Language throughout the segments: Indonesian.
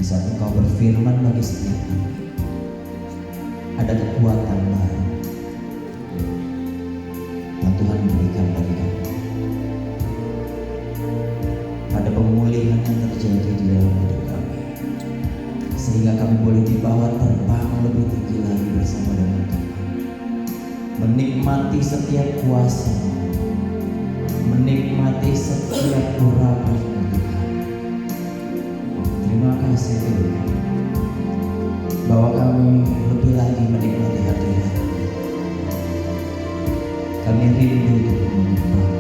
Di saat Engkau berfirman bagi setiap kami, ada kekuatan baru yang Tuhan berikan bagi kami. Ada pemulihan yang terjadi di dalam hidup kami, sehingga kami boleh dibawa terbang lebih tinggi lagi bersama dengan Tuhan, menikmati setiap kuasa, menikmati setiap urapan Tuhan. Terima kasih Tuhan, bahwa kami lebih lagi menikmati hadirat. Kami rindu untuk menyembah.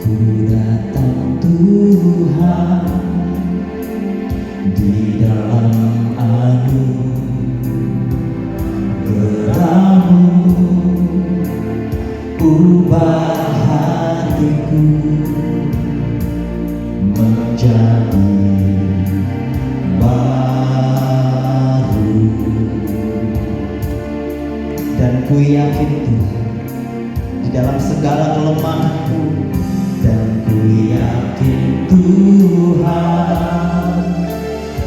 Ku datang Tuhan di dalam anugerah-Mu, ubah hatiku menjadi baru. Dan ku yakin Tuhan, di dalam segala kelemahanku, dan ku yakin Tuhan,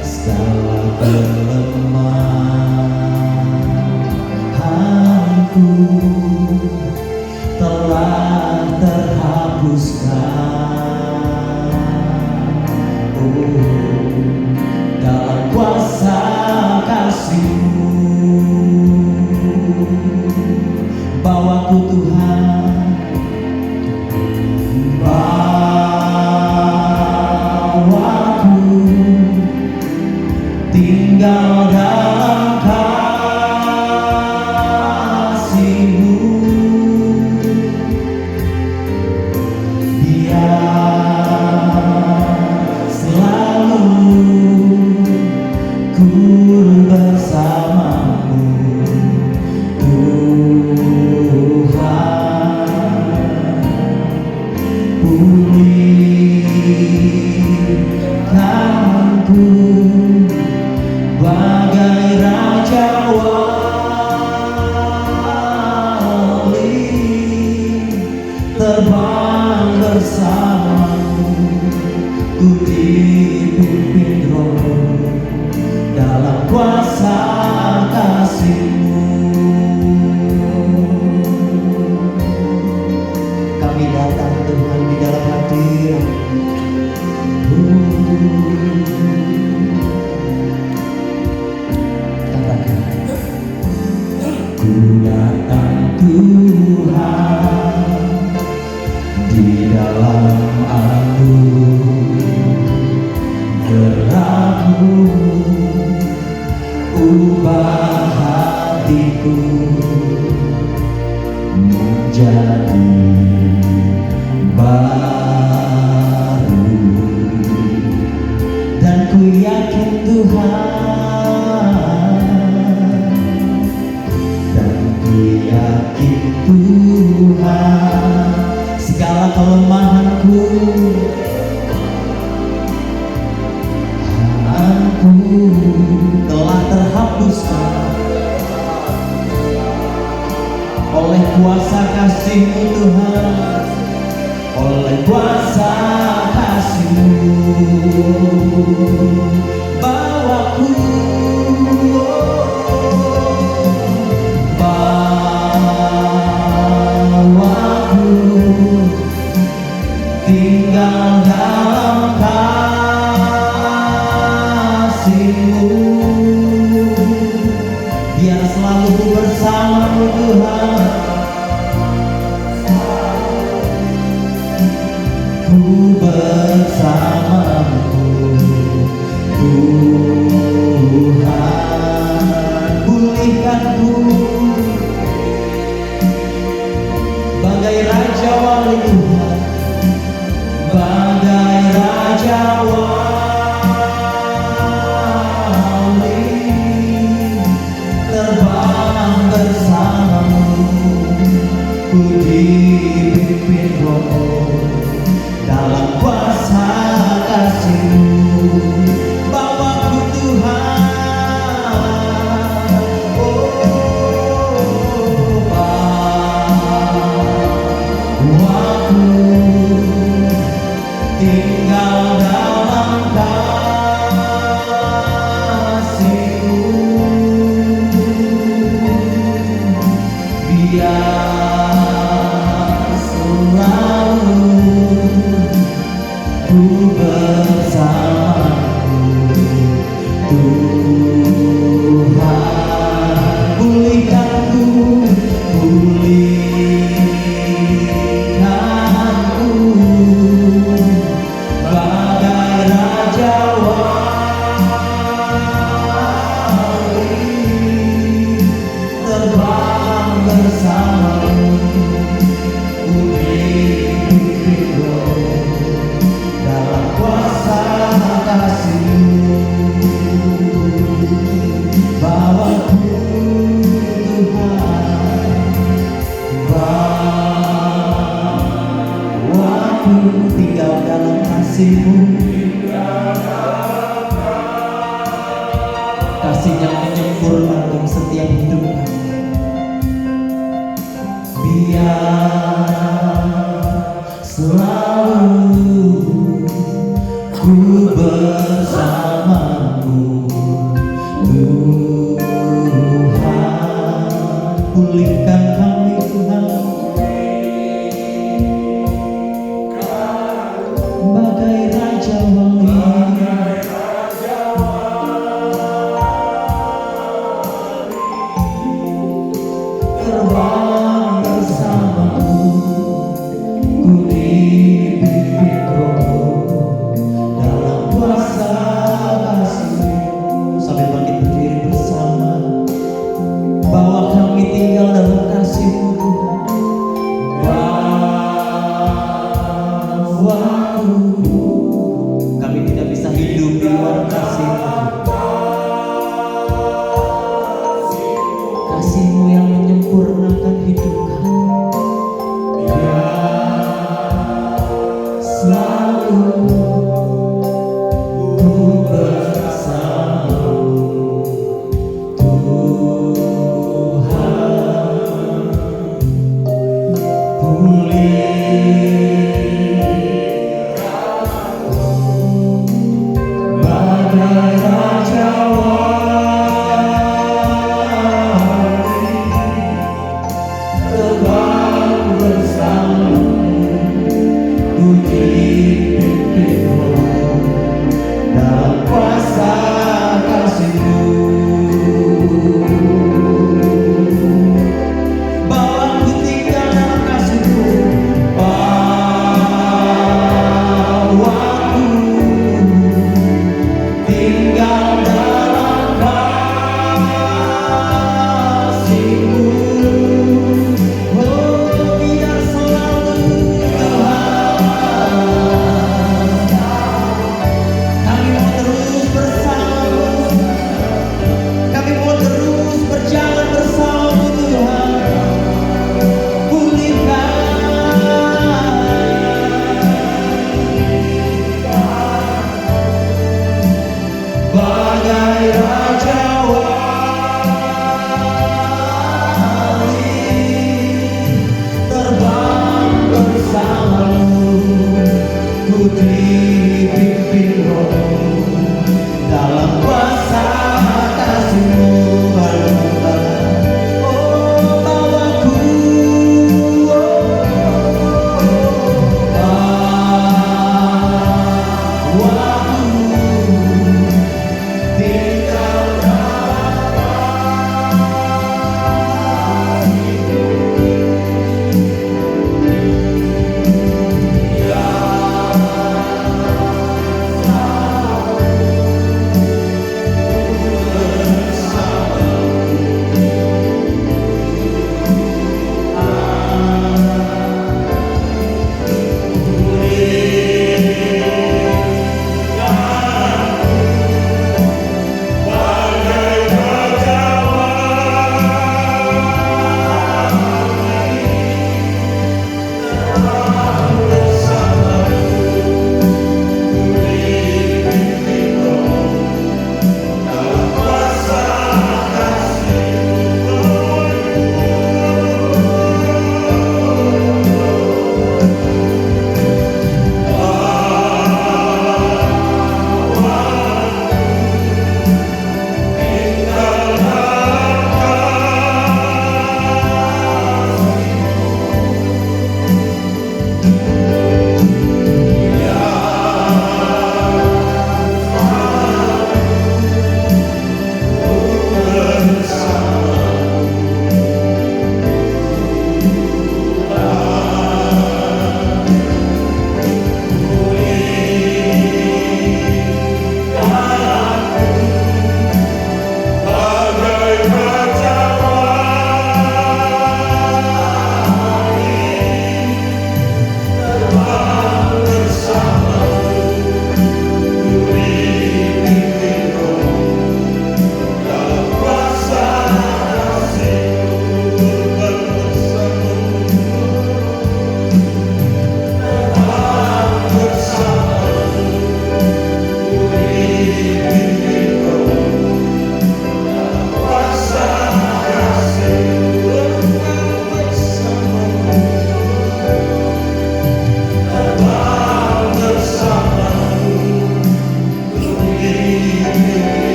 segala kelemahanku telah terhapuskan. Dalam kuasa kasih-Mu, bawaku Tuhan, bawaku tinggal dalam kasih-Mu. Biar selalu ku bersama-Mu, Tuhan. Pulihkanku bagai Raja Wali, terbang bersama-Mu, ku dipimpin Roh dalam kuasa kasih-Mu. Kami datang Tuhan di dalam hadirat-Mu. Katakan, ku datang Tuhan di dalam anugerah-Mu, ubah hatiku menjadi baru. Dan ku yakin Tuhan, dan ku yakin Tuhan, segala kelemahanku telah terhapuskan oleh kuasa kasih-Mu Tuhan, oleh kuasa kasih-Mu. Bawaku, bawaku tinggal dalam kasih-Mu. Biar selalu ku bersama-Mu Tuhan, ku bersama-Mu Tuhan. tinggal dalam kasih-Mu. Biar selalu ku bersama-Mu, Tuhan. Pulihkanku, pulihkanku, bagai Raja Wali, terbang bersama-Mu, ku dipimpin dalam kuasa kasih-Mu. Bawaku Tuhan, bawaku tinggal dalam kasih-Mu, kasih yang menyempurnakan setiap hidup kami. Biar selalu ku bersama-Mu, Tuhan. Pulihkan kami Tuhan, bagai Raja Wali, terbang bersama-Mu, ku dipimpin Roh dalam kuasa kasih-Mu. Sambil bangkit berdiri bersama, bahwa kami tinggal dalam kasih-Mu Tuhan. Bawaku, kami tidak bisa hidup di luar kasih-Mu. Kasih-Mu yang menyempurnakan hidup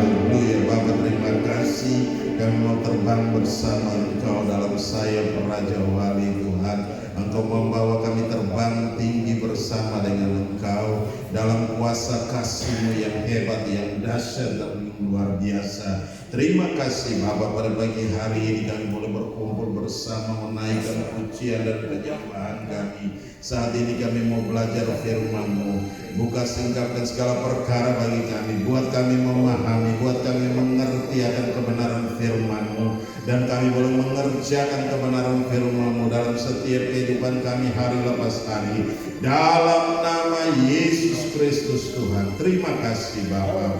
Haleluya. Bapa, terima kasih kami mau terbang bersama Engkau dalam sayap Raja Wali Tuhan. Engkau membawa kami terbang tinggi bersama dengan Engkau dalam kuasa kasih-Mu yang hebat, yang dahsyat dan luar biasa. Terima kasih Bapa, pada pagi hari ini kami boleh berkumpul bersama menaikkan pujian dan penyembahan kami. Saat ini kami mau belajar firman-Mu. Buka singkapkan segala perkara bagi kami, buat kami memahami, buat kami mengerti akan kebenaran firman-Mu, dan kami boleh mengerjakan kebenaran firman-Mu dalam setiap kehidupan kami hari lepas hari. Dalam nama Yesus Kristus Tuhan, terima kasih Bapa.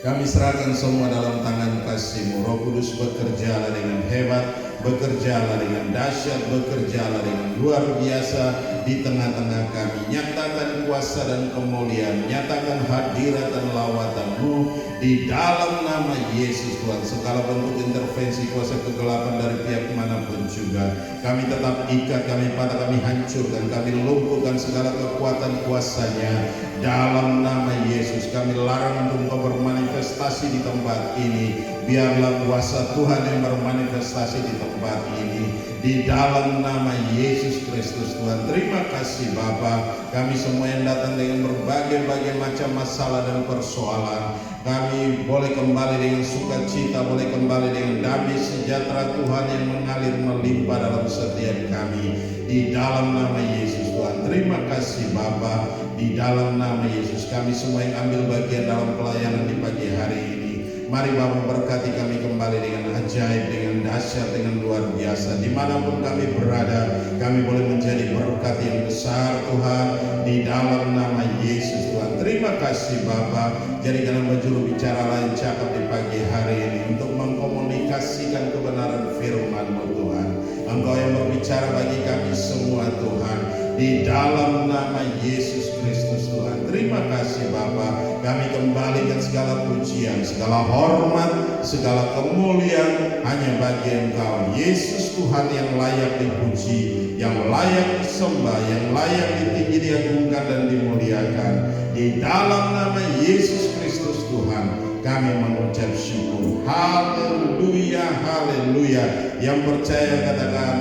Kami serahkan semua dalam tangan kasih-Mu. Roh Kudus, bekerjalah dengan hebat, bekerjalah dengan dahsyat, bekerjalah dengan luar biasa di tengah-tengah kami. Nyatakan kuasa dan kemuliaan, nyatakan hadirat dan lawatan-Mu di dalam nama Yesus Tuhan. Segala bentuk intervensi kuasa kegelapan dari pihak manapun juga kami tetap ikat, kami patah, kami hancurkan, kami lumpuhkan segala kekuatan kuasanya dalam nama Yesus. Kami larang untuk Engkau bermanifestasi di tempat ini. Biarlah kuasa Tuhan yang bermanifestasi di tempat ini di dalam nama Yesus Kristus Tuhan. Terima kasih Bapa. Kami semua yang datang dengan berbagai macam masalah dan persoalan, kami boleh kembali dengan sukacita, boleh kembali dengan damai sejahtera Tuhan yang mengalir melimpah dalam setiap kami di dalam nama Yesus Tuhan. Terima kasih Bapa. Di dalam nama Yesus kami semua yang ambil bagian dalam pelayanan di pagi hari ini, mari Bapa berkati kami kembali dengan ajaib, dengan dahsyat, dengan luar biasa. Dimanapun kami berada, kami boleh menjadi berkat yang besar Tuhan di dalam nama Yesus Tuhan. Terima kasih Bapa. Jadikan juru bicara lain cakap di pagi hari ini untuk mengkomunikasikan kebenaran firman-Mu Tuhan. Engkau yang berbicara bagi kami semua Tuhan di dalam nama Yesus Kristus Tuhan. Terima kasih Bapa. Kami kembalikan segala pujian, segala hormat, segala kemuliaan hanya bagi Engkau Yesus Tuhan, yang layak dipuji, yang layak disembah, yang layak ditinggi, diagungkan dan dimuliakan. Di dalam nama Yesus Kristus Tuhan kami mengucap syukur. Haleluya, haleluya. Yang percaya katakan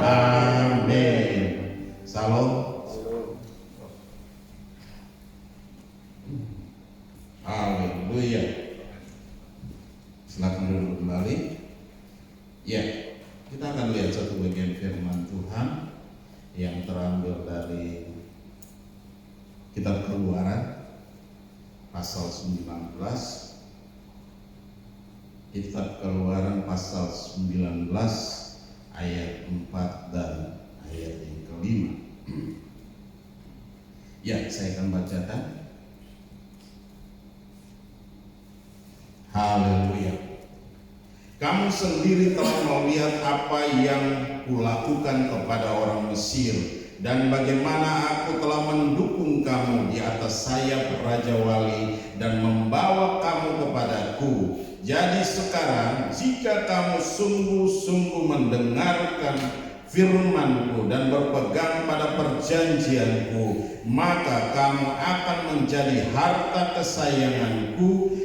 amin. Salam. Haleluya. Silakan duduk kembali. Ya, kita akan lihat satu bagian firman Tuhan yang terambil dari Kitab Keluaran pasal 19. Kitab Keluaran pasal 19 ayat 4 dan ayat yang kelima. Ya, saya akan bacakan. Haleluya. Kamu sendiri telah melihat apa yang kulakukan kepada orang Mesir, dan bagaimana aku telah mendukung kamu di atas sayap Raja Wali dan membawa kamu kepadaku. Jadi sekarang jika kamu sungguh-sungguh mendengarkan firman-Ku dan berpegang pada perjanjian-Ku, maka kamu akan menjadi harta kesayangan-Ku,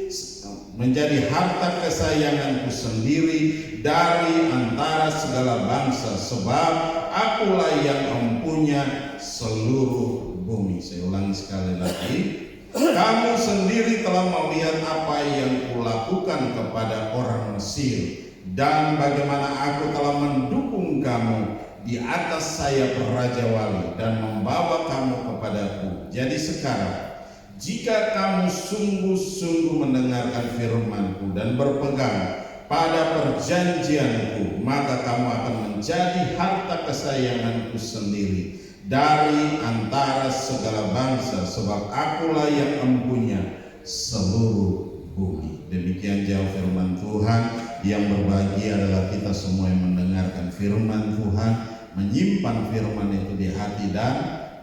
sendiri dari antara segala bangsa, sebab Akulah yang mempunyai seluruh bumi. Saya ulangi sekali lagi. Kamu sendiri telah melihat apa yang kulakukan kepada orang Mesir, dan bagaimana aku telah mendukung kamu di atas sayap Raja Wali dan membawa kamu kepadaku. Jadi sekarang jika kamu sungguh-sungguh mendengarkan firman-Ku dan berpegang pada perjanjian-Ku, maka kamu akan menjadi harta kesayangan-Ku sendiri dari antara segala bangsa, sebab Akulah yang mempunyai seluruh bumi. Demikian jauh firman Tuhan. Yang berbahagia adalah kita semua yang mendengarkan firman Tuhan, menyimpan firman itu di hati dan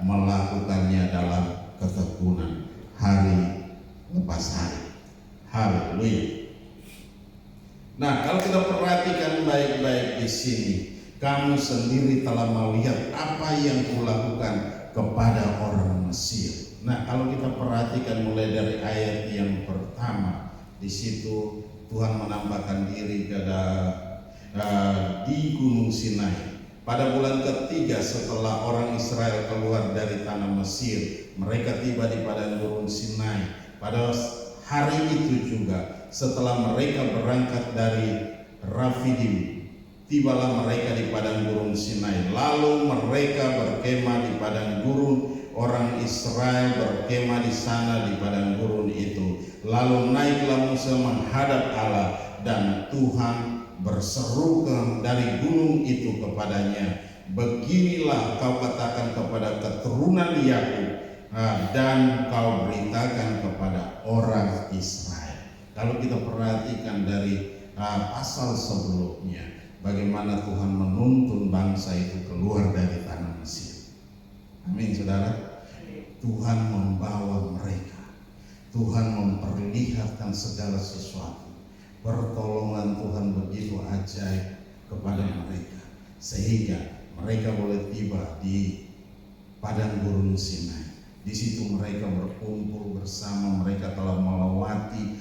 melakukannya dalam ketekunan hari lepas hari. Haleluya. Nah, kalau kita perhatikan baik-baik di sini, kamu sendiri telah melihat apa yang kulakukan kepada orang Mesir. Nah, kalau kita perhatikan mulai dari ayat yang pertama, di situ Tuhan menampakkan diri di Gunung Sinai. Pada bulan ketiga setelah orang Israel keluar dari tanah Mesir, mereka tiba di padang gurun Sinai. Pada hari itu juga setelah mereka berangkat dari Rafidim, tibalah mereka di padang gurun Sinai. Lalu mereka berkemah di padang gurun. Orang Israel berkemah di sana di padang gurun itu. Lalu naiklah Musa menghadap Allah, dan Tuhan berseru dari gunung itu kepadanya, beginilah kau katakan kepada keturunan Yakub, dan kau beritakan kepada orang Israel. Kalau kita perhatikan dari pasal sebelumnya, bagaimana Tuhan menuntun bangsa itu keluar dari tanah Mesir. Amin, saudara. Tuhan membawa mereka, Tuhan memperlihatkan segala sesuatu. Pertolongan Tuhan begitu ajaib kepada mereka, sehingga mereka boleh tiba di padang gurun Sinai. Di situ mereka berkumpul bersama. Mereka telah melewati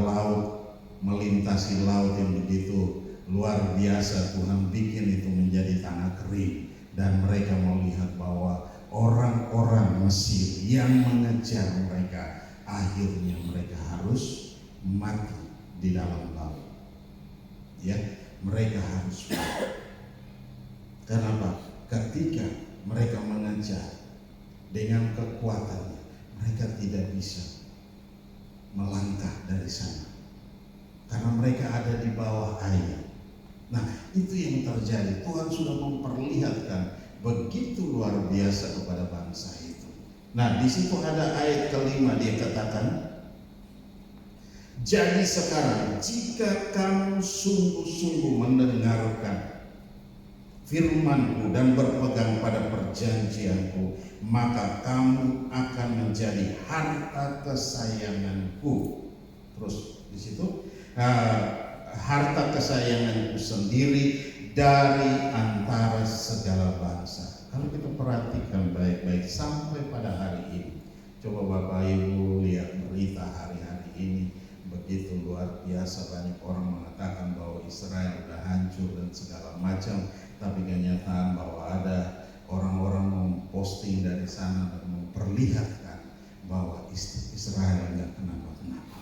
laut, melintasi laut yang begitu luar biasa. Tuhan bikin itu menjadi tanah kering, dan mereka melihat bahwa orang-orang Mesir yang mengejar mereka, akhirnya mereka harus mati di dalam laut. Ya, mereka harus mati. Kenapa? Ketika mereka mengejar dengan kekuatannya, mereka tidak bisa melangkah dari sana karena mereka ada di bawah air. Nah, itu yang terjadi. Tuhan sudah memperlihatkan begitu luar biasa kepada bangsa itu. Nah, di situ ada ayat kelima, dia katakan, jadi sekarang jika kamu sungguh-sungguh mendengarkan firman-Ku dan berpegang pada perjanjian-Ku, maka kamu akan menjadi harta kesayangan-Ku. Terus di situ harta kesayangan-Ku sendiri dari antara segala bangsa. Kalau kita perhatikan baik-baik sampai pada hari ini, coba Bapak Ibu lihat berita hari-hari ini, begitu luar biasa. Banyak orang mengatakan bahwa Israel sudah hancur dan segala macam, tapi kenyataan bahwa ada orang-orang memposting dari sana dan memperlihatkan bahwa Israel nggak kenapa-kenapa.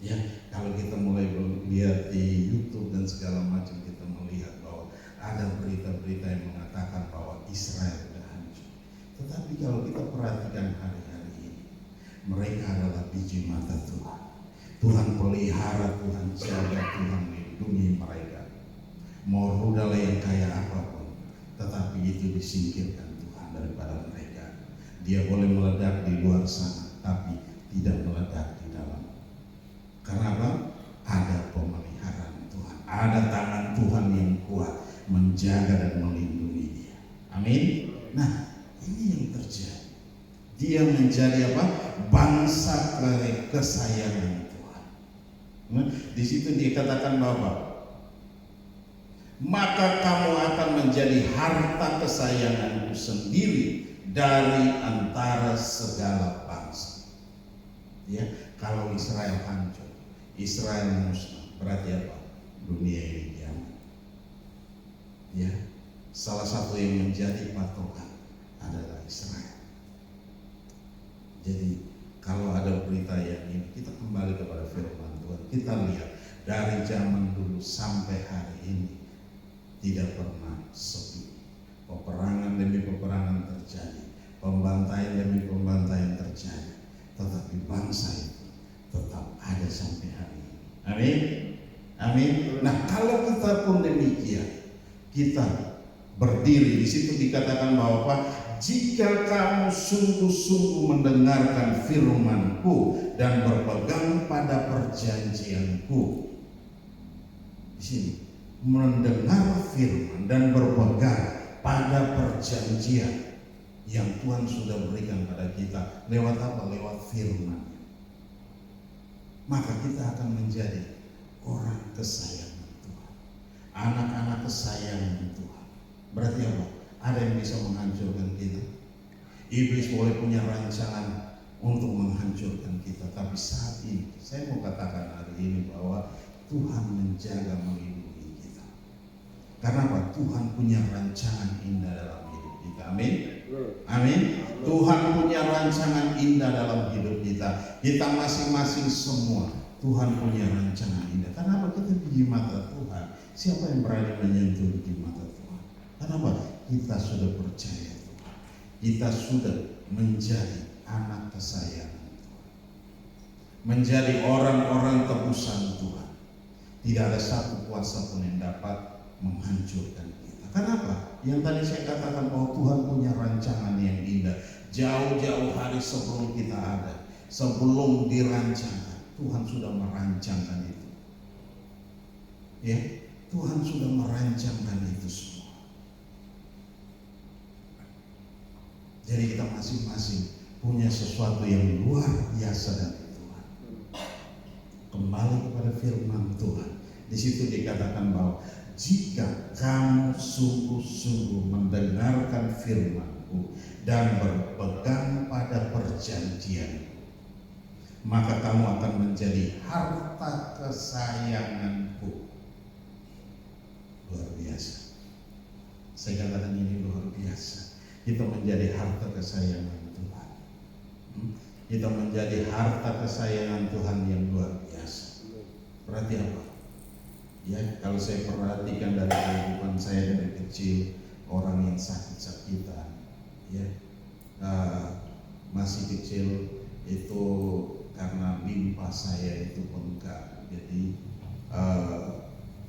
Ya, kalau kita mulai lihat di YouTube dan segala macam, kita melihat bahwa ada berita-berita yang mengatakan bahwa Israel sudah hancur. Tetapi kalau kita perhatikan hari-hari ini, mereka adalah biji mata Tuhan. Tuhan pelihara, Tuhan jaga, Tuhan lindungi mereka. Mau rudal yang kaya apapun, tetapi itu disingkirkan Tuhan daripada mereka. Dia boleh meledak di luar sana, tapi tidak meledak di dalam. Karena apa? Ada pemeliharaan Tuhan, ada tangan Tuhan yang kuat menjaga dan melindungi dia. Amin. Nah, ini yang terjadi. Dia menjadi apa? Bangsa kesayangan Tuhan. Nah, di situ dikatakan bahwa maka kamu akan menjadi harta kesayanganku sendiri dari antara segala bangsa. Ya, kalau Israel hancur, Israel musnah, berarti apa? Dunia ini kiamat. Ya, salah satu yang menjadi patokan adalah Israel. Jadi kalau ada berita yang ini, kita kembali kepada firman Tuhan. Kita lihat dari zaman dulu sampai hari ini tidak pernah sepi. Peperangan demi peperangan terjadi, pembantaian demi pembantaian terjadi, tetapi bangsa itu tetap ada sampai hari ini. Amin. Amin. Nah, kalau kita pun demikian, kita berdiri di situ dikatakan bahwa apa? Jika kamu sungguh-sungguh mendengarkan firman-Ku dan berpegang pada perjanjian-Ku. Di sini mendengar firman dan berpegang pada perjanjian yang Tuhan sudah berikan pada kita lewat apa? Lewat firman. Maka kita akan menjadi orang kesayangan Tuhan, anak-anak kesayangan Tuhan. Berarti apa? Ada yang bisa menghancurkan kita. Iblis boleh punya rancangan untuk menghancurkan kita, tapi saat ini saya mau katakan ini bahwa Tuhan menjaga melindungi kita. Karena apa? Tuhan punya rancangan indah dalam hidup kita. Amin. Amin. Tuhan punya rancangan indah dalam hidup kita. Kita masing-masing semua Tuhan punya rancangan indah. Kenapa kita di mata Tuhan? Siapa yang berani menyentuh di mata Tuhan? Kenapa? Kita sudah percaya Tuhan. Kita sudah menjadi anak kesayangan Tuhan. Menjadi orang-orang tebusan Tuhan. Tidak ada satu kuasa pun yang dapat menghancurkan kita. Kenapa? Yang tadi saya katakan bahwa Tuhan punya rancangan yang indah. Jauh-jauh hari sebelum kita ada, sebelum dirancangkan, Tuhan sudah merancangkan itu. Ya, Tuhan sudah merancangkan itu semua. Jadi kita masing-masing punya sesuatu yang luar biasa dari Tuhan. Kembali kepada firman Tuhan. Di situ dikatakan bahwa jika kamu sungguh-sungguh mendengarkan firman-Ku dan berpegang pada perjanjian, maka kamu akan menjadi harta kesayangan-Ku. Luar biasa. Saya katakan ini luar biasa. Kita menjadi harta kesayangan Tuhan. Kita menjadi harta kesayangan Tuhan yang luar biasa. Berarti apa? Ya, kalau saya perhatikan dari kehidupan saya dari kecil, orang yang sakit-sakitan, ya, masih kecil itu karena limpa saya itu bengkak, jadi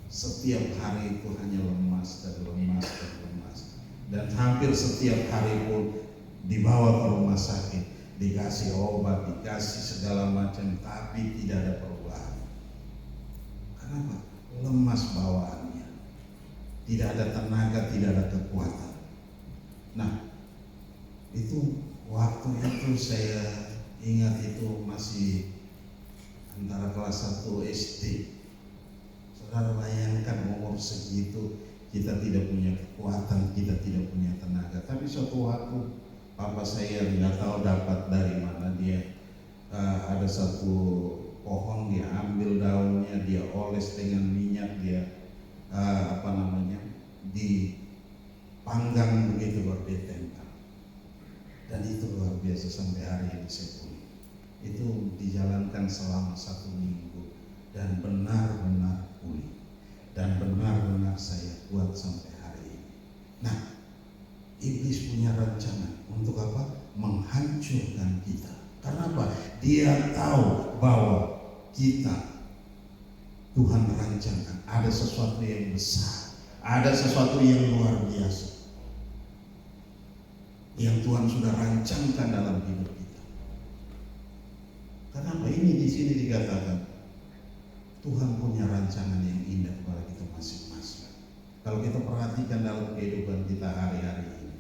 setiap hari itu hanya lemas dan lemas dan lemas, dan hampir setiap hari pun dibawa ke rumah sakit, dikasih obat, dikasih segala macam, tapi tidak ada perubahan. Kenapa? Lemas bawaannya, tidak ada tenaga, tidak ada kekuatan. Nah, itu waktu itu saya ingat itu masih antara kelas 1 SD. Saudara bayangkan umur segitu kita tidak punya kekuatan, kita tidak punya tenaga. Tapi suatu waktu papa saya nggak tahu dapat dari mana dia, ada satu pohon, dia ambil daunnya, dia oles dengan minyak, dia dipanggang begitu baru dia tempel. Dan itu luar biasa sampai hari ini saya punya. Itu dijalankan selama 1 minggu dan benar-benar pulih dan benar-benar saya kuat sampai hari ini. Nah, iblis punya rancangan untuk apa? Menghancurkan kita. Karena apa? Dia tahu bahwa kita Tuhan rancangkan ada sesuatu yang besar, ada sesuatu yang luar biasa yang Tuhan sudah rancangkan dalam hidup kita. Kenapa? Ini di sini dikatakan Tuhan punya rancangan yang indah kepada kita masing-masing. Kalau kita perhatikan dalam kehidupan kita hari-hari ini,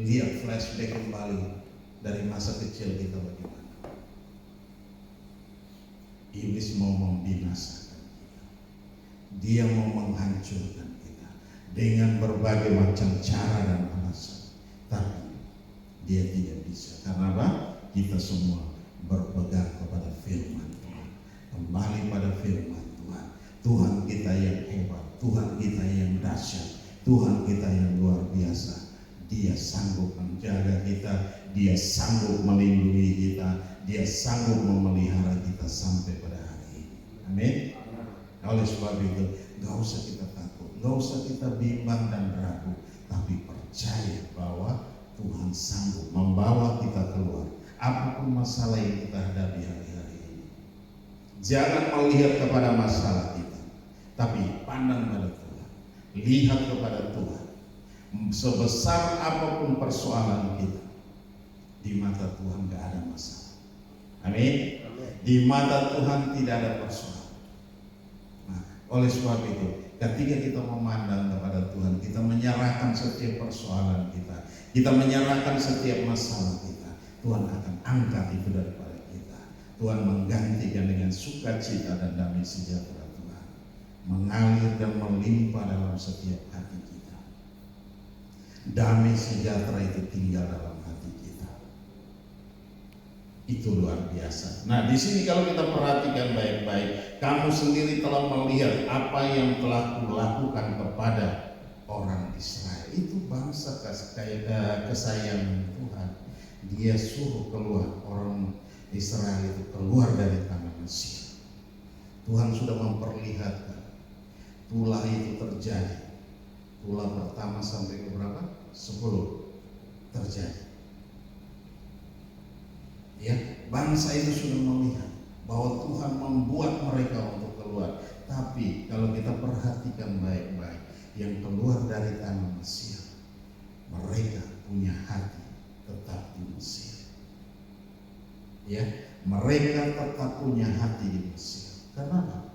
lihat flashback kembali dari masa kecil kita bagaimana. Iblis mau membinasakan kita. Dia mau menghancurkan kita dengan berbagai macam cara dan alasan. Tapi dia tidak bisa. Karena apa? Kita semua berpegang kepada firman Tuhan. Kembali pada firman Tuhan. Tuhan kita yang hebat, Tuhan kita yang dahsyat, Tuhan kita yang luar biasa. Dia sanggup menjaga kita, dia sanggup melindungi kita, dia sanggup memelihara kita sampai pada hari ini. Amin. Oleh sebab itu, gak usah kita takut, gak usah kita bimbang dan ragu, tapi percaya bahwa Tuhan sanggup membawa kita keluar apapun masalah yang kita hadapi hari-hari ini. Jangan melihat kepada masalah kita, tapi pandang pada Tuhan, lihat kepada Tuhan. Sebesar apapun persoalan kita, di mata Tuhan gak ada masalah. Amin. Di mata Tuhan tidak ada persoalan. Nah, oleh sebab itu, ketika kita memandang kepada Tuhan, kita menyerahkan setiap persoalan kita, kita menyerahkan setiap masalah kita, Tuhan akan angkat itu daripada kita. Tuhan menggantikan dengan sukacita dan damai sejahtera Tuhan mengalir dan melimpah dalam setiap hati kita. Damai sejahtera itu tinggal dalam hati kita. Itu luar biasa. Nah, di sini kalau kita perhatikan baik-baik, kamu sendiri telah melihat apa yang telah kulakukan kepada orang Israel. Itu bangsa kesayangan Tuhan. Dia suruh keluar orang Israel itu keluar dari tanah Mesir. Tuhan sudah memperlihatkan tulah itu terjadi. Tulah pertama sampai ke berapa? 10 terjadi. Ya, bangsa itu sudah melihat bahwa Tuhan membuat mereka untuk keluar. Tapi kalau kita perhatikan baik-baik, yang keluar dari tanah Mesir, mereka punya hati tetap di Mesir. Ya, mereka tetap punya hati di Mesir. Kenapa?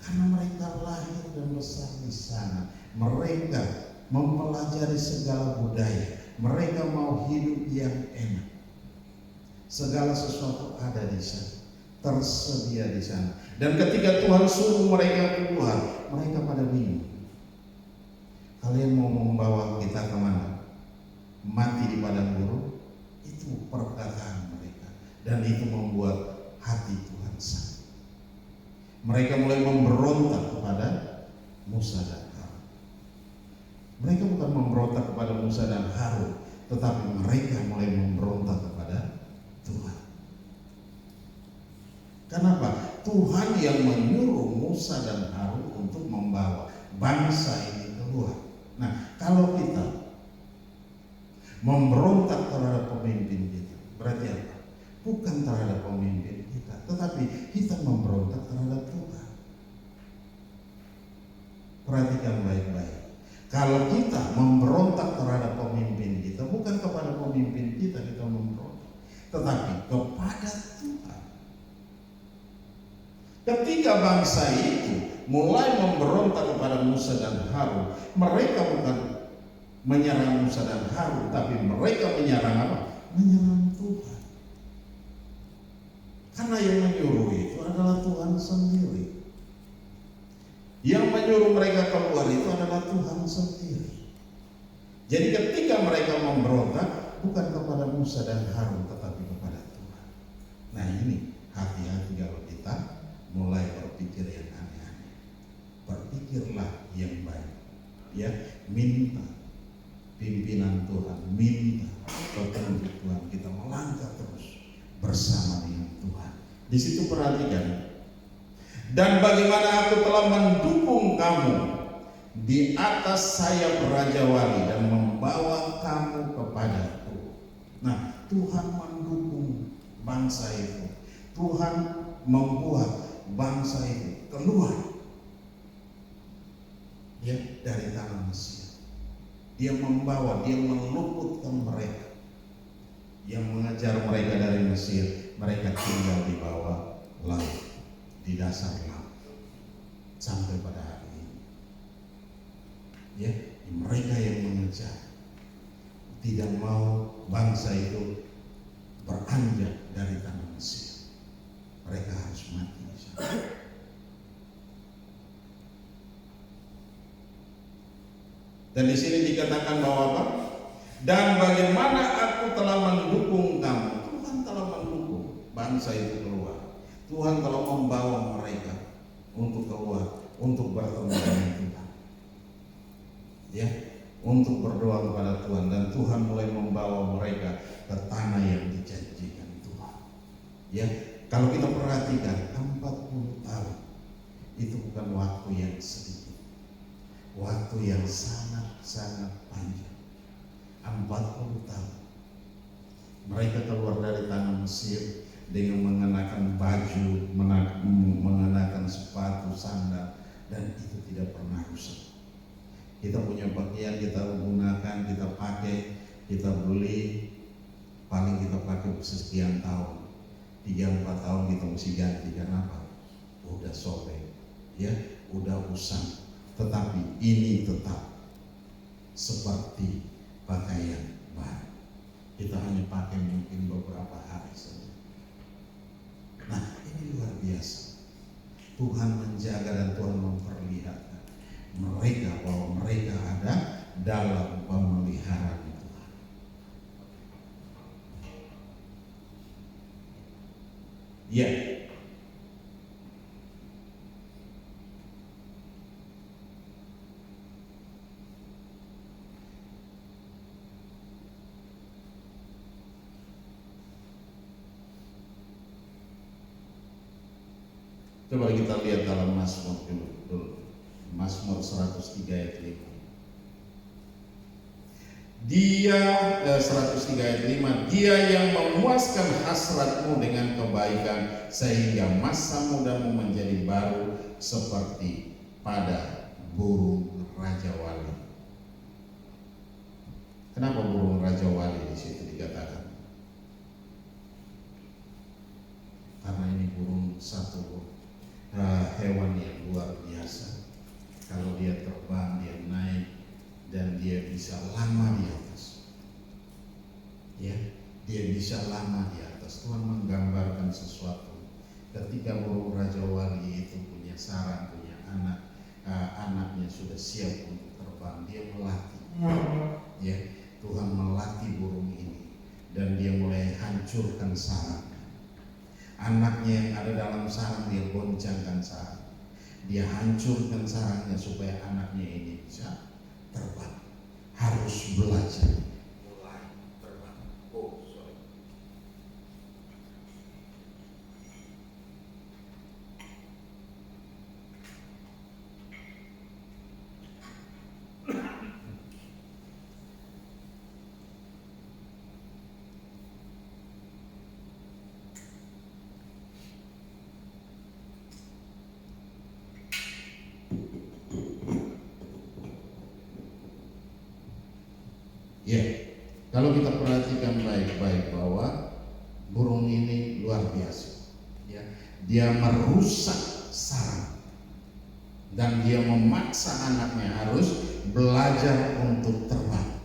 Karena mereka lahir dan besar di sana. Mereka mempelajari segala budaya. Mereka mau hidup yang enak. Segala sesuatu ada di sana, tersedia di sana. Dan ketika Tuhan suruh mereka keluar, mereka pada bingung. Kalian mau membawa kita kemana? Mati di padang gurun? Itu perkataan mereka. Dan itu membuat hati Tuhan sakit. Mereka mulai memberontak kepada Musa dan Harun. Mereka bukan memberontak kepada Musa dan Harun, tetapi mereka mulai memberontak kepada Tuhan. Kenapa? Tuhan yang menyuruh Musa dan Harun untuk membawa bangsa ini keluar. Nah, kalau kita memberontak terhadap pemimpin kita, berarti apa? Bukan terhadap pemimpin kita, tetapi kita memberontak terhadap Tuhan. Perhatikan baik-baik. Kalau kita memberontak terhadap pemimpin kita, bukan kepada pemimpin kita memberontak, tetapi kepada Tuhan. Ketika bangsa itu mulai memberontak kepada Musa dan Harun, mereka bukan menyerang Musa dan Harun, tapi mereka menyerang apa? Menyerang Tuhan. Karena yang menyuruh itu adalah Tuhan sendiri. Yang menyuruh mereka keluar itu adalah Tuhan sendiri. Jadi ketika mereka memberontak, bukan kepada Musa dan Harun, tetapi kepada Tuhan. Nah, ini hati-hati kalau kita mulai berpikir yang aneh-aneh. Berpikirlah yang baik. Ya, minta pimpinan Tuhan, minta petunjuk Tuhan. Kita melangkah terus bersama dengan Tuhan. Di situ perhatikan. Dan bagaimana aku telah mendukung kamu di atas sayap Raja Wali dan membawa kamu kepadaku. Nah, Tuhan mendukung bangsa itu. Tuhan membuat bangsa itu keluar ya dari tanah Mesir. Dia membawa, dia meluputkan mereka. Yang mengejar mereka dari Mesir, mereka tinggal di bawah laut, di dasar laut sampai pada hari ini. Ya, mereka yang mengejar, tidak mau bangsa itu beranjak dari tanah Mesir. Mereka harus mati di sana. Dan di sini dikatakan bahwa apa? Dan bagaimana aku telah mendukung kamu. Tuhan telah mendukung bangsa itu keluar. Tuhan telah membawa mereka untuk keluar, untuk bertemu dengan Tuhan. Ya, untuk berdoa kepada Tuhan, dan Tuhan mulai membawa mereka ke tanah yang dijanjikan Tuhan. Ya, kalau kita perhatikan 40 tahun itu bukan waktu yang sedikit. Waktu yang sangat-sangat panjang. 40 tahun. Mereka keluar dari tanah Mesir dengan mengenakan baju, mengenakan sepatu, sandal, dan itu tidak pernah rusak. Kita punya pakaian, kita gunakan, kita pakai, kita beli, paling kita pakai sekian tahun. 3-4 tahun kita mesti ganti. Karena apa? Udah sobek, ya, udah usang. Tetapi ini tetap seperti pakaian baru. Kita hanya pakai mungkin beberapa hari saja. Nah, ini luar biasa. Tuhan menjaga dan Tuhan memperlihatkan mereka bahwa mereka ada dalam pemeliharaan Tuhan. Ya, coba kita lihat dalam Mazmur dulu. Mazmur 103 ayat 5. Dia 103 ayat 5, dia yang memuaskan hasratmu dengan kebaikan sehingga masa mudamu menjadi baru seperti pada burung raja wali. Kenapa burung raja wali di situ dikatakan? Karena ini burung satu hewan yang luar biasa. Kalau dia terbang, dia naik, dan dia bisa lama di atas. Ya, dia bisa lama di atas. Tuhan menggambarkan sesuatu. Ketika burung raja wali itu punya sarang, punya anak, anaknya sudah siap untuk terbang, dia melatih. Ya, Tuhan melatih burung ini dan dia mulai hancurkan sarang. Anaknya yang ada dalam sarang dia goncangkan sarang. Dia hancurkan sarangnya supaya anaknya ini bisa terbang. Harus belajar mulai terbang. Ya, kalau kita perhatikan baik-baik bahwa burung ini luar biasa. Ya, dia merusak sarang dan dia memaksa anaknya harus belajar untuk terbang.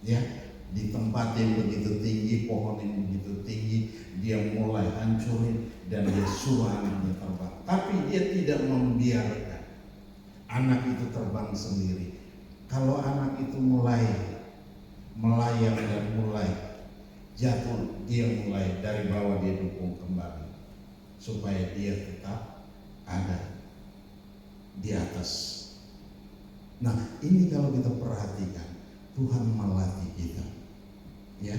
Ya, di tempat yang begitu tinggi, pohon yang begitu tinggi, dia mulai hancurin dan dia suruh anaknya terbang. Tapi dia tidak membiarkan anak itu terbang sendiri. Kalau anak itu mulai melayang dan mulai jatuh, dia mulai dari bawah dia dukung kembali supaya dia tetap ada di atas. Nah, ini kalau kita perhatikan, Tuhan melatih kita, ya,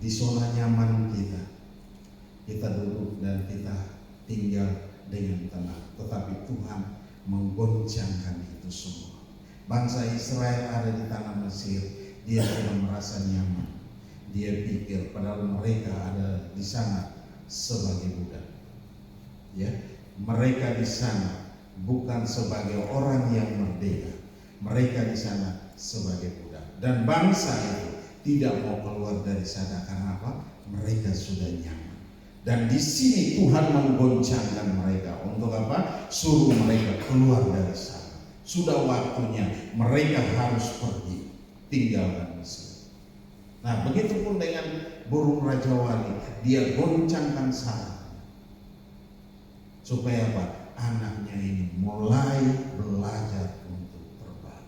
di zona nyaman kita duduk dan kita tinggal dengan tenang, tetapi Tuhan menggoncangkan itu semua. Bangsa Israel ada di tanah Mesir, dia tidak merasa nyaman. Dia pikir padahal mereka ada di sana sebagai budak. Ya, mereka di sana bukan sebagai orang yang merdeka. Mereka di sana sebagai budak. Dan bangsa itu tidak mau keluar dari sana karena apa? Mereka sudah nyaman. Dan di sini Tuhan menggoncangkan mereka untuk apa? Suruh mereka keluar dari sana. Sudah waktunya mereka harus pergi, tinggalkan Mesir. Nah, begitupun dengan burung raja wali, dia goncangkan sarang supaya apa? Anaknya ini mulai belajar untuk terbang,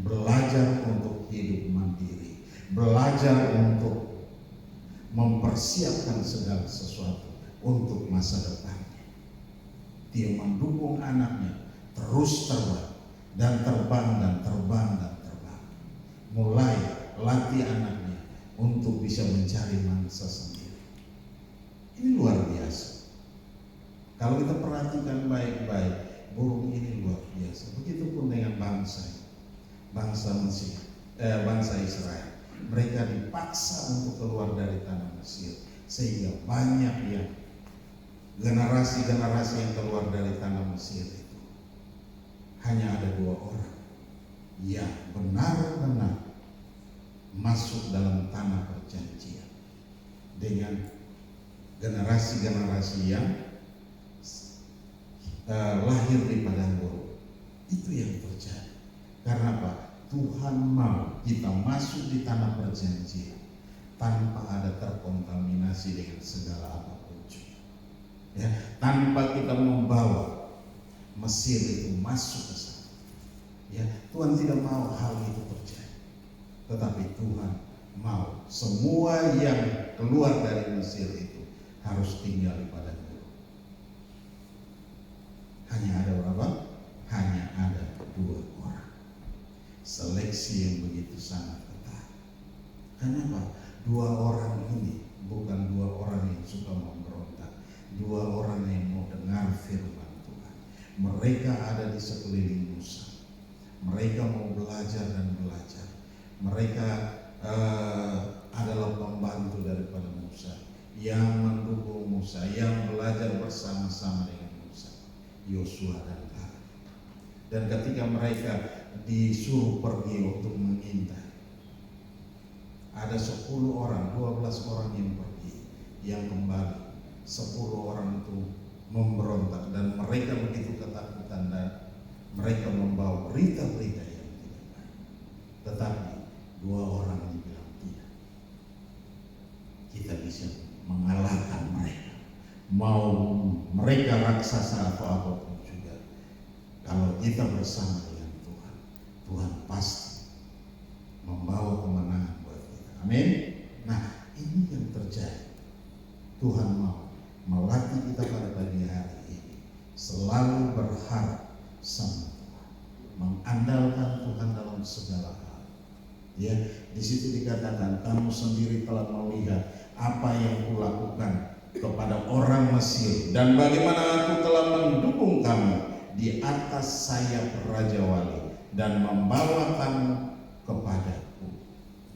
belajar untuk hidup mandiri, belajar untuk mempersiapkan segala sesuatu untuk masa depannya. Dia mendukung anaknya terus terbang dan terbang dan terbang dan terbang. Mulai latih anaknya untuk bisa mencari mangsa sendiri. Ini luar biasa. Kalau kita perhatikan baik-baik, burung ini luar biasa. Begitupun dengan bangsa Mesir, bangsa Israel. Mereka dipaksa untuk keluar dari tanah Mesir, sehingga banyak yang generasi-generasi yang keluar dari tanah Mesir itu hanya ada 2 orang yang benar-benar masuk dalam tanah perjanjian dengan generasi-generasi yang lahir di padang gurun. Itu yang terjadi. Karena apa? Tuhan mau kita masuk di tanah perjanjian tanpa ada terkontaminasi dengan segala apapun juga. Ya, tanpa kita membawa Mesir itu masuk ke sana. Ya, Tuhan tidak mau hal itu terjadi. Tetapi Tuhan mau semua yang keluar dari Mesir itu harus tinggal di padang gurun. Hanya ada berapa? Hanya ada 2 orang. Seleksi yang begitu sangat ketat. Kenapa? 2 orang ini bukan 2 orang yang suka memberontak, 2 orang yang mau dengar firman Tuhan. Mereka ada di sekeliling Musa. Mereka mau belajar dan belajar. Mereka adalah pembantu daripada Musa, yang mendukung Musa, yang belajar bersama-sama dengan Musa, Yosua dan Kaleb. Dan ketika mereka disuruh pergi untuk mengintai, ada 10 orang, 12 orang yang pergi, yang kembali 10 orang itu memberontak, dan mereka begitu ketakutan dan mereka membawa berita-berita yang tidak baik. Tetapi 2 orang ini bilang tidak, kita bisa mengalahkan mereka. Mau mereka raksasa atau apapun juga, kalau kita bersama dengan Tuhan, Tuhan pasti membawa kemenangan buat kita. Amin. Nah, ini yang terjadi. Tuhan mau melatih kita pada pagi hari ini selalu berharap sama Tuhan, mengandalkan Tuhan dalam segala hal. Ya, di situ dikatakan, kamu sendiri telah melihat apa yang kulakukan kepada orang Mesir, dan bagaimana aku telah mendukung kamu di atas sayap Raja Wali dan membawa kamu kepadaku.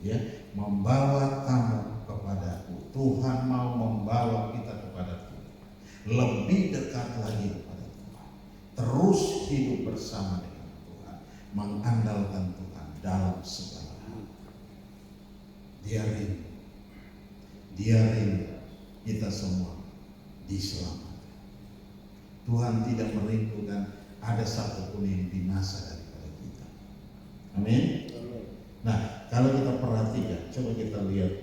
Ya, membawa kamu kepadaku. Tuhan mau membawa kita kepada Tuhan, lebih dekat lagi kepada Tuhan, terus hidup bersama dengan Tuhan, mengandalkan Tuhan dalam segala hal. Dia rindu kita semua diselamatkan. Tuhan tidak merindukan ada satupun yang binasa daripada kita. Amin. Nah, kalau kita perhatikan, coba kita lihat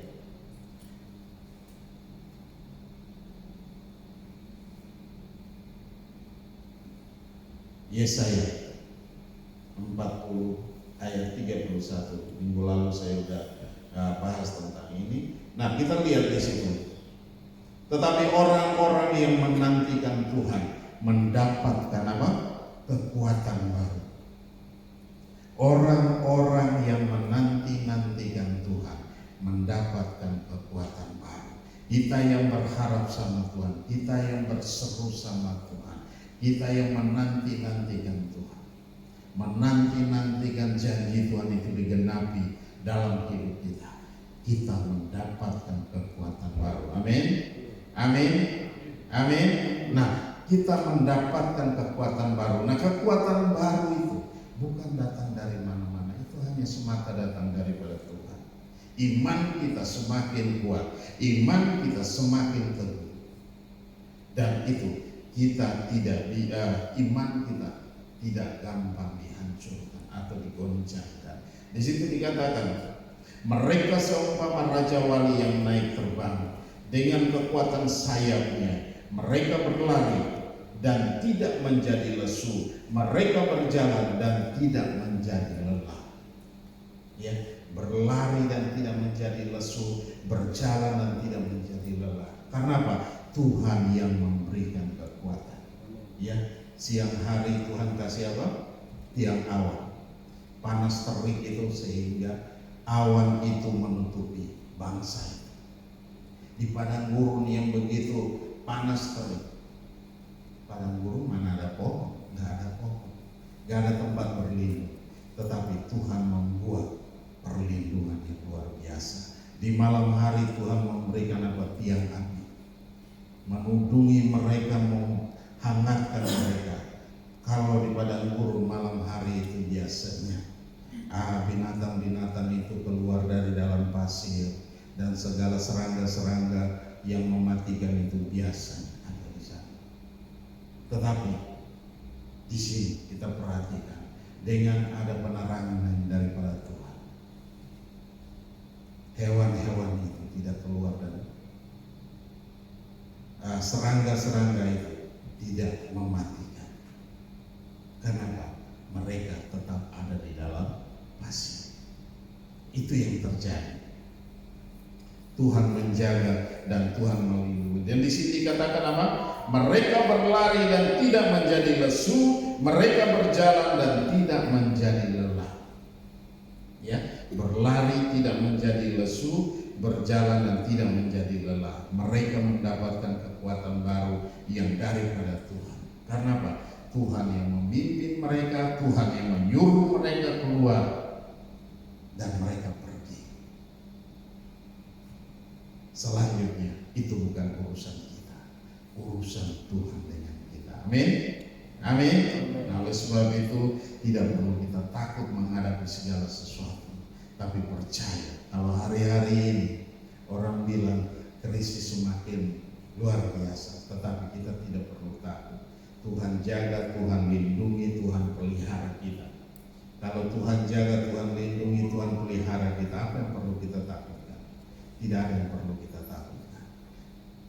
Yesaya 40 ayat 31. Minggu lalu saya sudah bahas tentang ini. Nah, kita lihat di situ. Tetapi orang-orang yang menantikan Tuhan mendapatkan apa? Kekuatan baru. Orang-orang yang menanti-nantikan Tuhan mendapatkan kekuatan baru. Kita yang berharap sama Tuhan, kita yang berseru sama Tuhan, kita yang menanti-nantikan Tuhan, menanti-nantikan janji Tuhan itu digenapi dalam hidup kita, kita mendapatkan kekuatan baru. Amin. Amin. Amin. Nah, kita mendapatkan kekuatan baru. Nah, kekuatan baru itu bukan datang dari mana-mana, itu hanya semata datang daripada Tuhan. Iman kita semakin kuat, iman kita semakin teguh, dan itu kita iman kita tidak gampang dihancurkan atau digoncangkan. Di situ dikatakan, mereka seumpama Raja Wali yang naik terbang dengan kekuatan sayapnya. Mereka berlari dan tidak menjadi lesu. Mereka berjalan dan tidak menjadi lelah. Ya, berlari dan tidak menjadi lesu, berjalan dan tidak menjadi lelah. Karena apa? Tuhan yang memberikan kekuatan. Ya, siang hari Tuhan kasih apa? Tiang awan. Panas terik itu sehingga awan itu menutupi bangsa itu. Di padang gurun yang begitu panas terik, padang gurun mana ada pohon? Nggak ada pohon, nggak ada tempat berlindung. Tetapi Tuhan membuat perlindungan yang luar biasa. Di malam hari Tuhan memberikan apa? Tiang api, menudungi mereka, menghangatkan mereka. Kalau di padang gurun malam hari itu biasanya binatang-binatang itu keluar dari dalam pasir, dan segala serangga-serangga yang mematikan itu biasa ada di sana. Tetapi di sini kita perhatikan, dengan ada penerangan daripada Tuhan, hewan-hewan itu tidak keluar, dan serangga-serangga itu tidak mematikan. Kenapa? Mereka tetap ada di dalam pasir. Itu yang terjadi. Tuhan menjaga dan Tuhan melindungi Dan di sini dikatakan apa? Mereka berlari dan tidak menjadi lesu, mereka berjalan dan tidak menjadi lelah. Ya, berlari tidak menjadi lesu, berjalan dan tidak menjadi lelah. Mereka mendapatkan kekuatan baru yang daripada Tuhan. Karena apa? Tuhan yang memimpin mereka, Tuhan yang menyuruh mereka keluar, dan mereka pergi. Selanjutnya, itu bukan urusan kita, urusan Tuhan dengan kita. Amin. Amin. Nah, oleh sebab itu tidak perlu kita takut menghadapi segala sesuatu, tapi percaya kalau hari-hari ini orang bilang krisis semakin luar biasa, tetapi kita tidak perlu takut. Tuhan jaga, Tuhan lindungi, Tuhan pelihara kita. Kalau Tuhan jaga, Tuhan lindungi, Tuhan pelihara kita, apa yang perlu kita takutkan? Tidak ada yang perlu kita takutkan.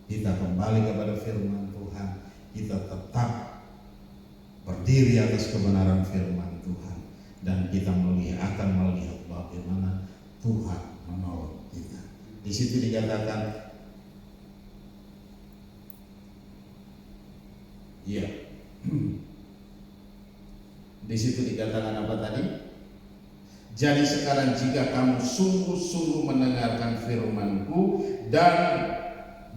Kita kembali kepada firman Tuhan, kita tetap berdiri atas kebenaran firman Tuhan, dan kita akan melihat bagaimana Tuhan menolong kita. Di situ dikatakan, iya, di situ dikatakan apa tadi? Jadi sekarang jika kamu sungguh-sungguh mendengarkan firman-Ku dan